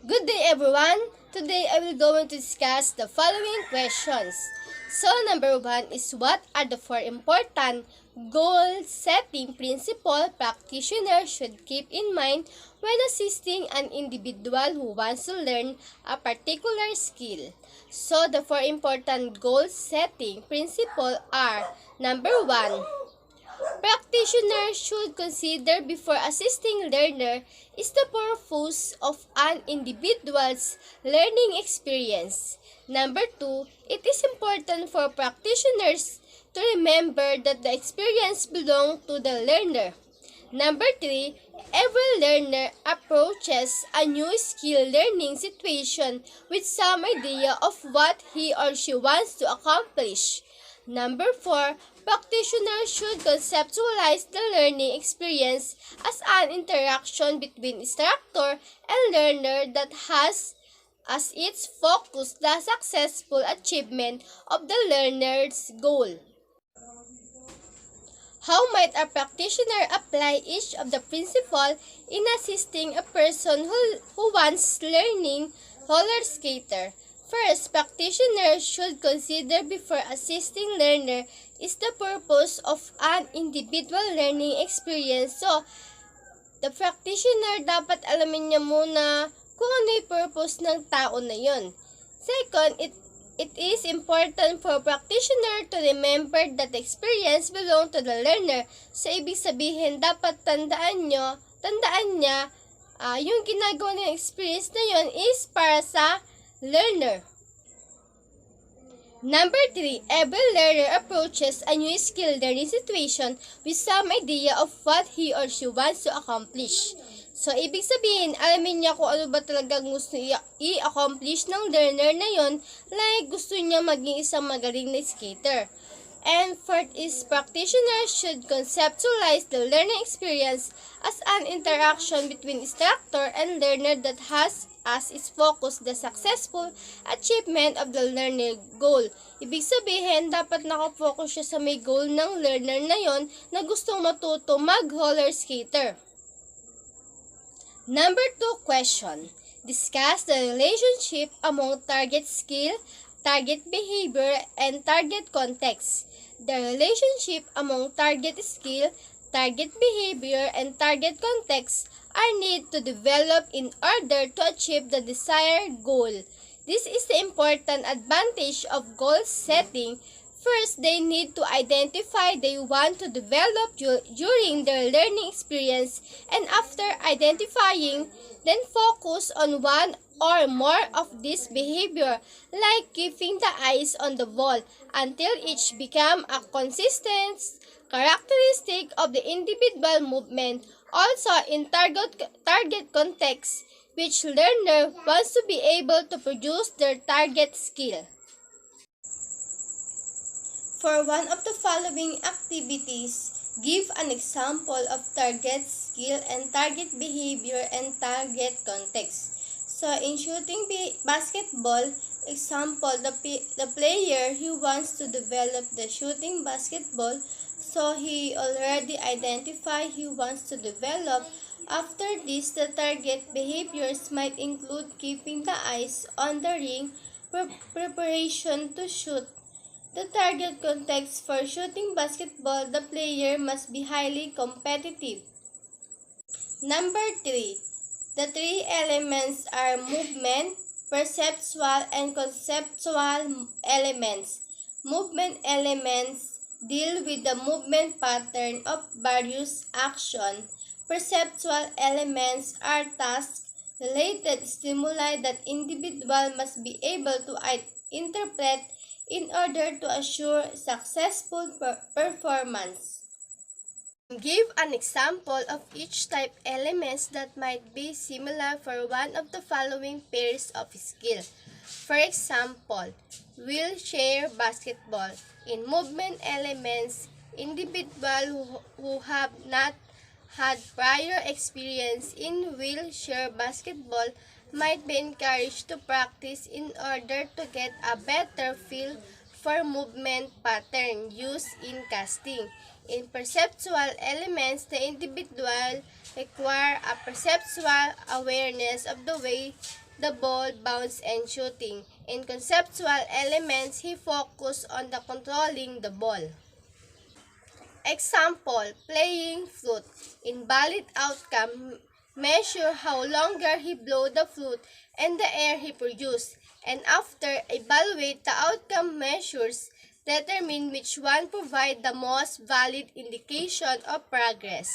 Good day everyone! Today I will going to discuss the following questions. So number 1 is what are the 4 important goal setting principle practitioners should keep in mind when assisting an individual who wants to learn a particular skill. So the 4 important goal setting principle are number 1. Practitioners should consider before assisting learner is the purpose of an individual's learning experience. Number 2, it is important for practitioners to remember that the experience belongs to the learner. Number 3, every learner approaches a new skill learning situation with some idea of what he or she wants to accomplish. Number 4, practitioners should conceptualize the learning experience as an interaction between instructor and learner that has as its focus the successful achievement of the learner's goal. How might a practitioner apply each of the principles in assisting a person who wants learning roller skater? First, practitioners should consider before assisting learner is the purpose of an individual learning experience. So, the practitioner dapat alamin niya muna kung ano yung purpose ng tao na yun. Second, it is important for practitioner to remember that the experience belong to the learner. So, ibig sabihin, dapat tandaan niya, yung ginagawa ng experience na yun is para sa learner. Number 3, every learner approaches a new skill learning situation with some idea of what he or she wants to accomplish. So, ibig sabihin, alamin niya kung ano ba talagang gusto i-accomplish ng learner na yon, like gusto niya maging isang magaling na skater. And fourth is practitioners should conceptualize the learning experience as an interaction between instructor and learner that has as its focus the successful achievement of the learner goal. Ibig sabihin, dapat nakafocus siya sa may goal ng learner na yon na gustong matuto mag-roller skater. Number 2 question. Discuss the relationship among target skill, target behavior, and target context. The relationship among target skill, target behavior, and target context are needed to develop in order to achieve the desired goal. This is the important advantage of goal setting. First, they need to identify they want to develop during their learning experience, and after identifying, then focus on one or more of this behavior, like keeping the eyes on the ball, until each become a consistent characteristic of the individual movement. Also, in target context, which learner wants to be able to produce their target skill. For one of the following activities, give an example of target skill and target behavior and target context. So, in shooting basketball, example, the player who wants to develop the shooting basketball, so he already identified he wants to develop. After this, the target behaviors might include keeping the eyes on the ring, preparation to shoot. The target context for shooting basketball, the player must be highly competitive. Number 3. The 3 elements are movement, perceptual, and conceptual elements. Movement elements deal with the movement pattern of various actions. Perceptual elements are task-related stimuli that individual must be able to interpret in order to assure successful performance. Give an example of each type elements that might be similar for one of the following pairs of skill. For example, wheelchair basketball. In movement elements, individuals who have not had prior experience in wheelchair basketball might be encouraged to practice in order to get a better feel for movement pattern used in casting. In perceptual elements, the individual require a perceptual awareness of the way the ball, bounce, and shooting. In conceptual elements, he focused on the controlling the ball. Example, playing flute. Invalid outcome, measure how longer he blow the flute and the air he produced. And after, evaluate the outcome measures, determine which one provide the most valid indication of progress.